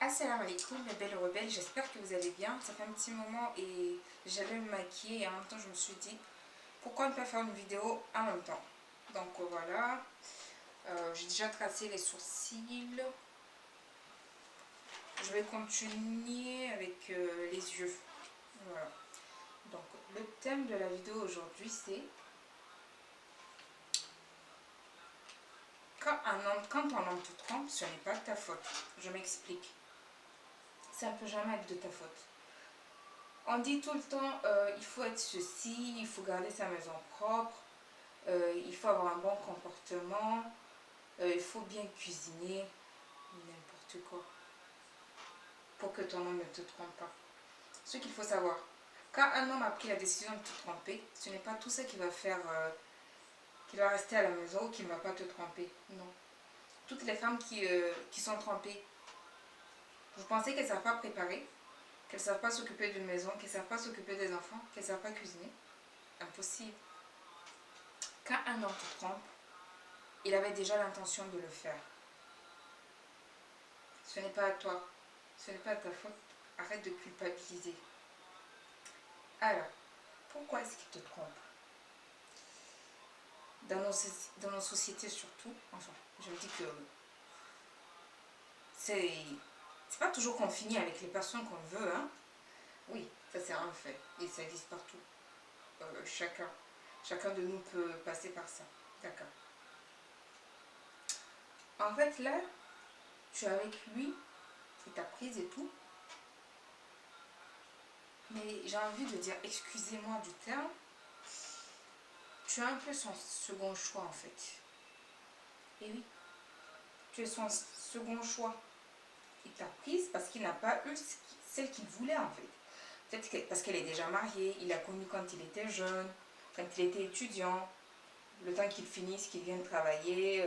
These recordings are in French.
Assalamu alaikum mes belles rebelles, j'espère que vous allez bien. Ça fait un petit moment et j'allais me maquiller et en même temps je me suis dit pourquoi ne pas faire une vidéo en même temps. Donc voilà, j'ai déjà tracé les sourcils. Je vais continuer avec les yeux. Voilà. Donc le thème de la vidéo aujourd'hui c'est quand ton homme te trompe, ce n'est pas de ta faute. Je m'explique. Ça ne peut jamais être de ta faute. On dit tout le temps, il faut être ceci, il faut garder sa maison propre, il faut avoir un bon comportement, il faut bien cuisiner, n'importe quoi, pour que ton homme ne te trompe pas. Ce qu'il faut savoir, quand un homme a pris la décision de te tromper, ce n'est pas tout ça qui va faire, qu'il va rester à la maison ou qu'il ne va pas te tromper. Non. Toutes les femmes qui sont trompées, vous pensez qu'elles ne savent pas préparer, qu'elles ne savent pas s'occuper d'une maison, qu'elles ne savent pas s'occuper des enfants, qu'elles ne savent pas cuisiner? Impossible. Quand un homme te trompe, il avait déjà l'intention de le faire. Ce n'est pas à toi. Ce n'est pas à ta faute. Arrête de culpabiliser. Alors, pourquoi est-ce qu'il te trompe? Dans nos sociétés surtout, enfin, je me dis que c'est pas toujours qu'on finit avec les personnes qu'on veut, hein. Oui, ça c'est un fait. Et ça existe partout. Chacun de nous peut passer par ça. D'accord. En fait, là, tu es avec lui, il t'a prise et tout. Mais j'ai envie de dire, excusez-moi du terme, tu es un peu son second choix en fait. Et oui, tu es son second choix. Il t'a prise parce qu'il n'a pas eu celle qu'il voulait en fait. Peut-être parce qu'elle est déjà mariée, il l'a connue quand il était jeune, quand il était étudiant, le temps qu'il finisse, qu'il vienne travailler,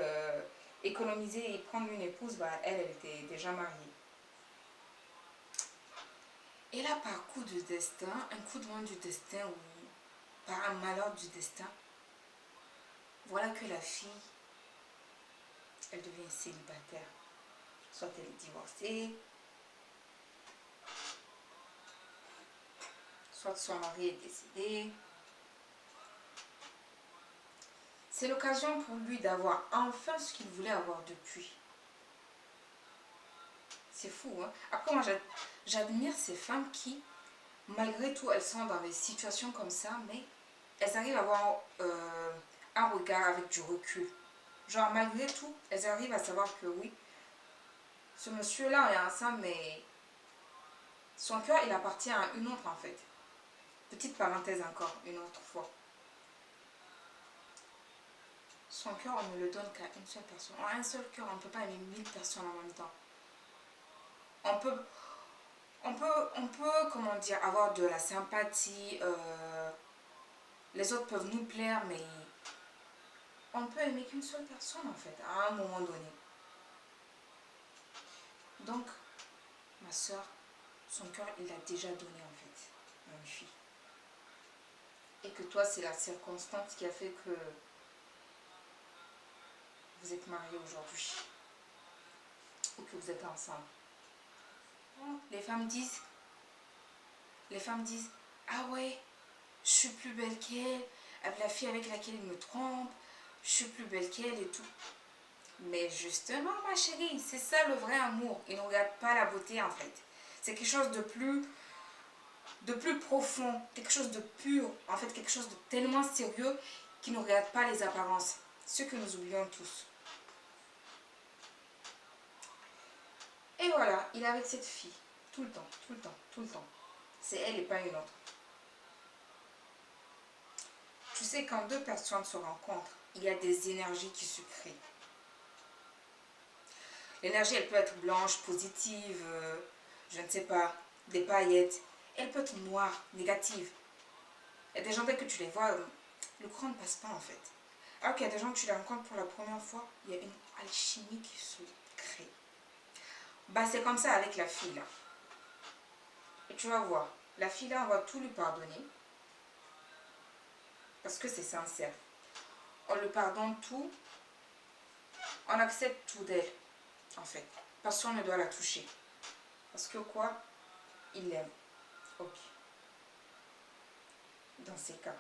économiser et prendre une épouse, bah, elle était déjà mariée. Et là, par coup de destin, un coup de main du destin ou par un malheur du destin, voilà que la fille, elle devient célibataire. Soit elle est divorcée, soit son mari est décédé. C'est l'occasion pour lui d'avoir enfin ce qu'il voulait avoir depuis. C'est fou, hein? Après, moi, j'admire ces femmes qui, malgré tout, elles sont dans des situations comme ça, mais elles arrivent à avoir un regard avec du recul. Genre, malgré tout, elles arrivent à savoir que oui, ce monsieur-là, on est ensemble, mais son cœur, il appartient à une autre, en fait. Petite parenthèse encore, une autre fois. Son cœur, on ne le donne qu'à une seule personne. En un seul cœur, on ne peut pas aimer 1000 personnes en même temps. On peut, comment dire, avoir de la sympathie. Les autres peuvent nous plaire, mais on ne peut aimer qu'une seule personne, en fait, à un moment donné. Donc, ma soeur, son cœur, il l'a déjà donné, en fait, à une fille. Et que toi, c'est la circonstance qui a fait que vous êtes mariés aujourd'hui. Ou que vous êtes ensemble. Les femmes disent, ah ouais, je suis plus belle qu'elle, la fille avec laquelle il me trompe, je suis plus belle qu'elle et tout. Mais justement, ma chérie, c'est ça le vrai amour. Il ne regarde pas la beauté en fait. C'est quelque chose de plus profond, quelque chose de pur, en fait quelque chose de tellement sérieux qui ne regarde pas les apparences. Ce que nous oublions tous. Et voilà, il est avec cette fille. Tout le temps, tout le temps, tout le temps. C'est elle et pas une autre. Tu sais, quand deux personnes se rencontrent, il y a des énergies qui se créent. L'énergie, elle peut être blanche, positive, je ne sais pas, des paillettes. Elle peut être noire, négative. Il y a des gens, dès que tu les vois, le courant ne passe pas en fait. Alors qu'il y a des gens que tu les rencontres pour la première fois, il y a une alchimie qui se crée. Bah, c'est comme ça avec la fille là. Et tu vas voir, la fille là, on va tout lui pardonner. Parce que c'est sincère. On lui pardonne tout. On accepte tout d'elle, en fait. Personne ne doit la toucher. Parce que quoi? Il l'aime. Ok. Dans ces cas,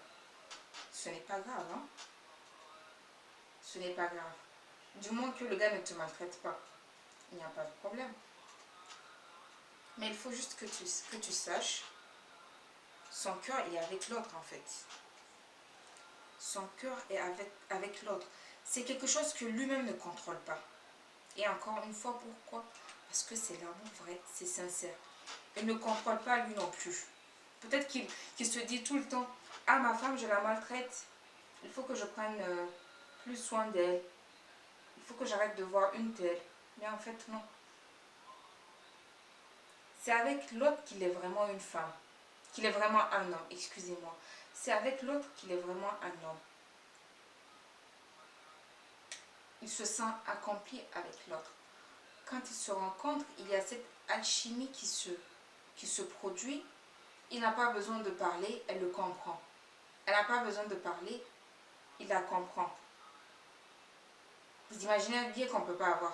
ce n'est pas grave, hein? Ce n'est pas grave. Du moins que le gars ne te maltraite pas, il n'y a pas de problème. Mais il faut juste que tu saches, son cœur est avec l'autre en fait. Son cœur est avec l'autre. C'est quelque chose que lui-même ne contrôle pas. Et encore une fois, pourquoi? Parce que c'est l'amour vrai, c'est sincère. Il ne contrôle pas lui non plus. Peut-être qu'il se dit tout le temps, ah ma femme je la maltraite, il faut que je prenne plus soin d'elle. Il faut que j'arrête de voir une telle. Mais en fait non. C'est avec l'autre qu'il est vraiment une femme. Qu'il est vraiment un homme, excusez-moi. C'est avec l'autre qu'il est vraiment un homme. Il se sent accompli avec l'autre. Quand ils se rencontrent, il y a cette alchimie qui se produit. Il n'a pas besoin de parler, elle le comprend. Elle n'a pas besoin de parler, il la comprend. Vous imaginez bien qu'on ne peut pas avoir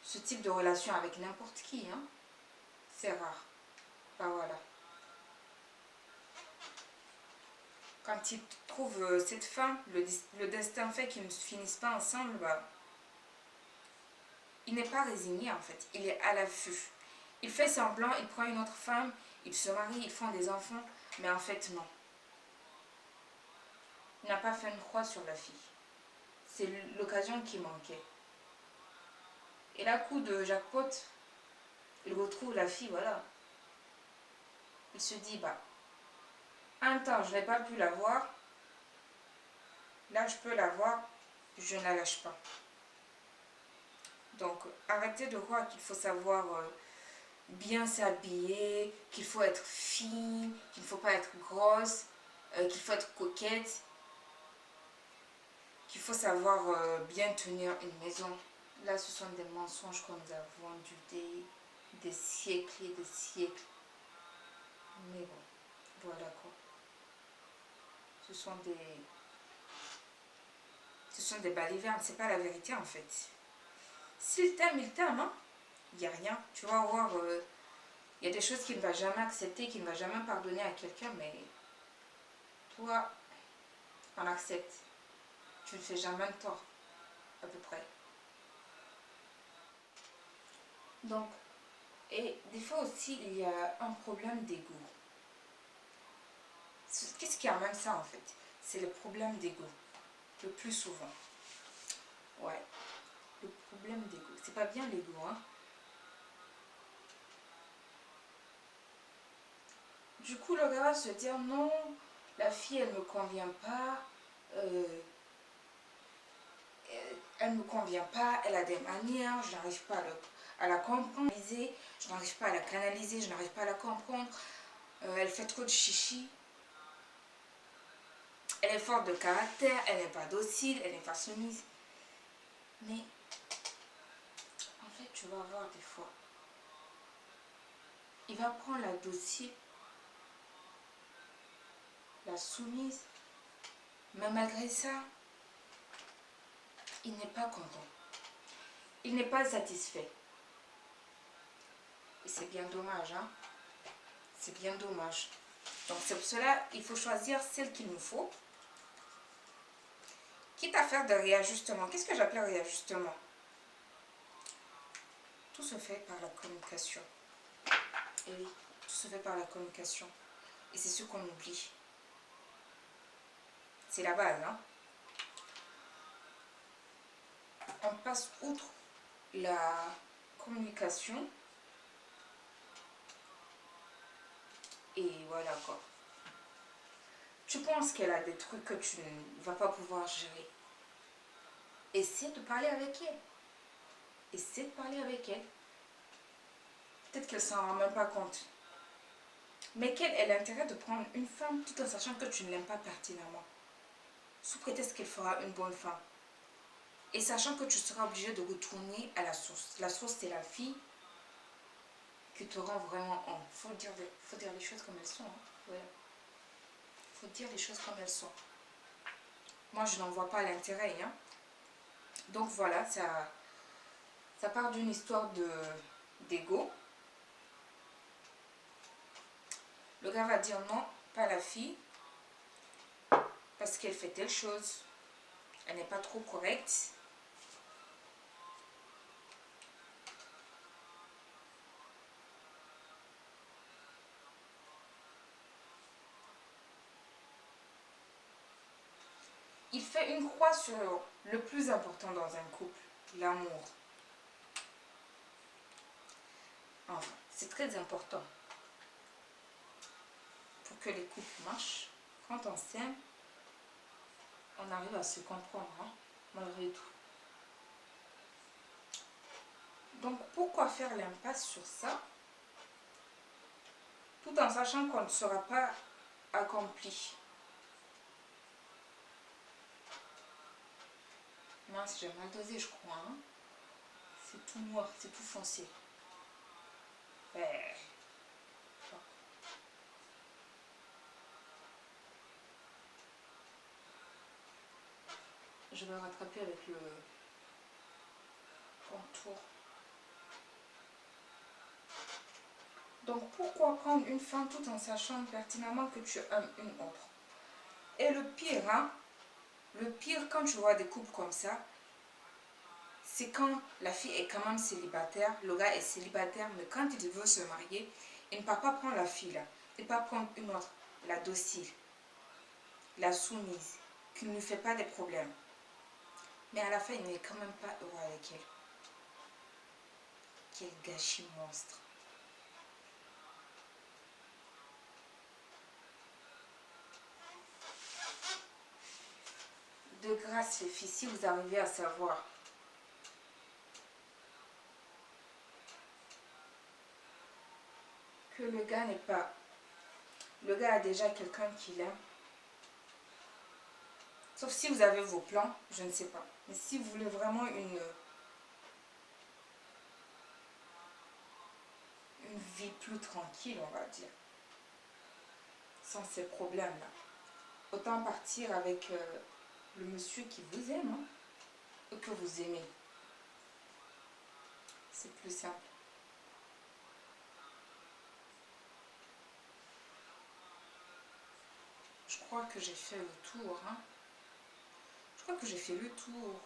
ce type de relation avec n'importe qui. Hein? C'est rare. Bah voilà. Quand il trouve cette femme, le destin fait qu'ils ne finissent pas ensemble, bah, il n'est pas résigné en fait. Il est à l'affût. Il fait semblant, il prend une autre femme, ils se marient, ils font des enfants, mais en fait non. Il n'a pas fait une croix sur la fille. C'est l'occasion qui manquait. Et là, coup de jackpot, il retrouve la fille, voilà. Il se dit, bah, un temps, je n'ai pas pu la voir. Là, je peux la voir, je ne la lâche pas. Donc, arrêtez de croire qu'il faut savoir bien s'habiller, qu'il faut être fine, qu'il ne faut pas être grosse, qu'il faut être coquette, qu'il faut savoir bien tenir une maison. Là, ce sont des mensonges qu'on nous a vendus des siècles et des siècles. Mais bon, voilà quoi. Ce sont des balivernes, c'est pas la vérité en fait. S'il t'aime, il t'aime, hein. Il n'y a rien. Tu vas voir, il y a des choses qu'il ne va jamais accepter, qu'il ne va jamais pardonner à quelqu'un, mais toi, on accepte. Tu ne fais jamais de tort, à peu près. Donc, et des fois aussi, il y a un problème d'ego. Qu'est-ce qui amène ça en fait? C'est le problème d'ego, le plus souvent. Ouais, le problème d'ego. C'est pas bien l'ego, hein. Du coup, le gars va se dire non, la fille elle me convient pas, euh, elle me convient pas, elle a des manières, je n'arrive pas à la comprendre, je n'arrive pas à la canaliser, je n'arrive pas à la comprendre, elle fait trop de chichi, elle est forte de caractère, elle n'est pas docile, elle n'est pas soumise. Mais en fait, tu vas voir des fois, il va prendre la docile, la soumise, mais malgré ça, il n'est pas content. Il n'est pas satisfait. Et c'est bien dommage, hein. C'est bien dommage. Donc c'est pour cela qu'il faut choisir celle qu'il nous faut. Quitte à faire de réajustement. Qu'est-ce que j'appelle réajustement? Tout se fait par la communication. Et oui, tout se fait par la communication. Et c'est ce qu'on oublie. C'est la base, hein. On passe outre la communication. Et voilà quoi. Tu penses qu'elle a des trucs que tu ne vas pas pouvoir gérer. Essaie de parler avec elle. Essaie de parler avec elle. Peut-être qu'elle ne s'en rend même pas compte. Mais quel est l'intérêt de prendre une femme tout en sachant que tu ne l'aimes pas pertinemment? Sous prétexte qu'elle fera une bonne femme. Et sachant que tu seras obligé de retourner à la source. La source, c'est la fille qui te rend vraiment honte. Faut dire les choses comme elles sont. Hein. Voilà. Faut dire les choses comme elles sont. Moi, je n'en vois pas l'intérêt. Hein. Donc voilà, ça part d'une histoire d'ego. Le gars va dire non, pas la fille, parce qu'elle fait telle chose. Elle n'est pas trop correcte. Il fait une croix sur le plus important dans un couple, l'amour. Enfin, c'est très important pour que les couples marchent. Quand on s'aime, on arrive à se comprendre, hein, malgré tout. Donc, pourquoi faire l'impasse sur ça, tout en sachant qu'on ne sera pas accompli? Mince, j'ai mal dosé, je crois. Hein. C'est tout noir, c'est tout foncé. Je vais rattraper avec le contour. Donc pourquoi prendre une femme tout en sachant pertinemment que tu aimes une autre? Et le pire, hein, le pire quand tu vois des couples comme ça, c'est quand la fille est quand même célibataire, le gars est célibataire, mais quand il veut se marier, il ne part pas prendre la fille là, il ne part pas prendre une autre, la docile, la soumise, qui ne lui fait pas des problèmes. Mais à la fin, il n'est quand même pas heureux avec elle. Quel gâchis monstre. De grâce, les filles, si vous arrivez à savoir que le gars n'est pas... Le gars a déjà quelqu'un qui l'aime. Sauf si vous avez vos plans, je ne sais pas. Mais si vous voulez vraiment une vie plus tranquille, on va dire, sans ces problèmes-là, autant partir avec le monsieur qui vous aime, hein, ou que vous aimez. C'est plus simple. Je crois que j'ai fait le tour. Hein. Je crois que j'ai fait le tour.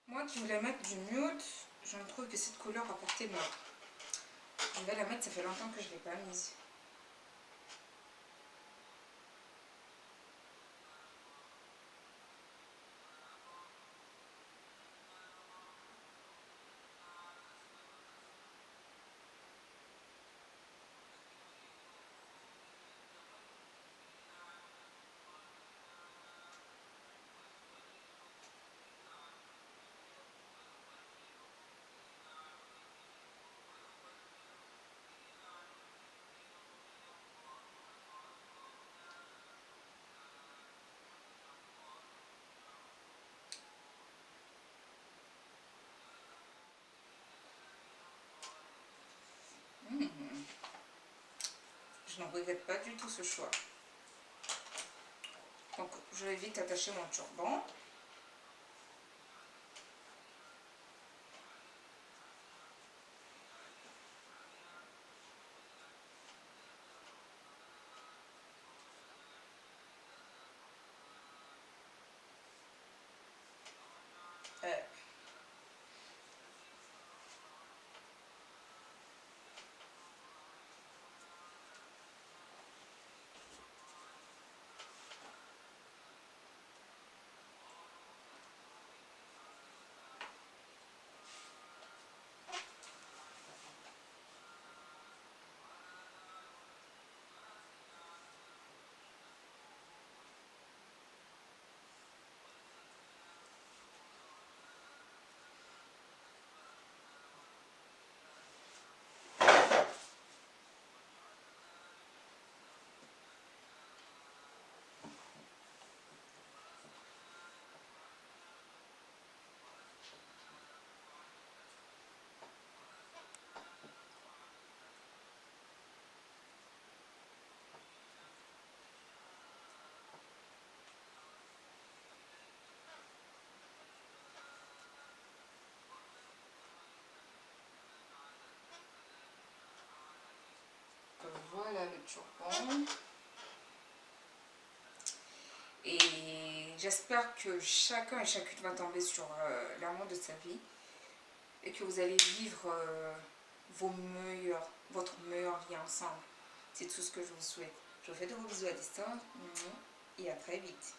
Moi qui voulais mettre du nude, je ne trouve que cette couleur à portée de main. Je vais la mettre, ça fait longtemps que je ne l'ai pas mise. Je n'en regrette pas du tout ce choix. Donc je vais vite attacher mon turban. Voilà le turban. Et j'espère que chacun et chacune va tomber sur l'amour de sa vie et que vous allez vivre votre meilleure vie ensemble. C'est tout ce que je vous souhaite. Je vous fais de gros bisous à distance et à très vite.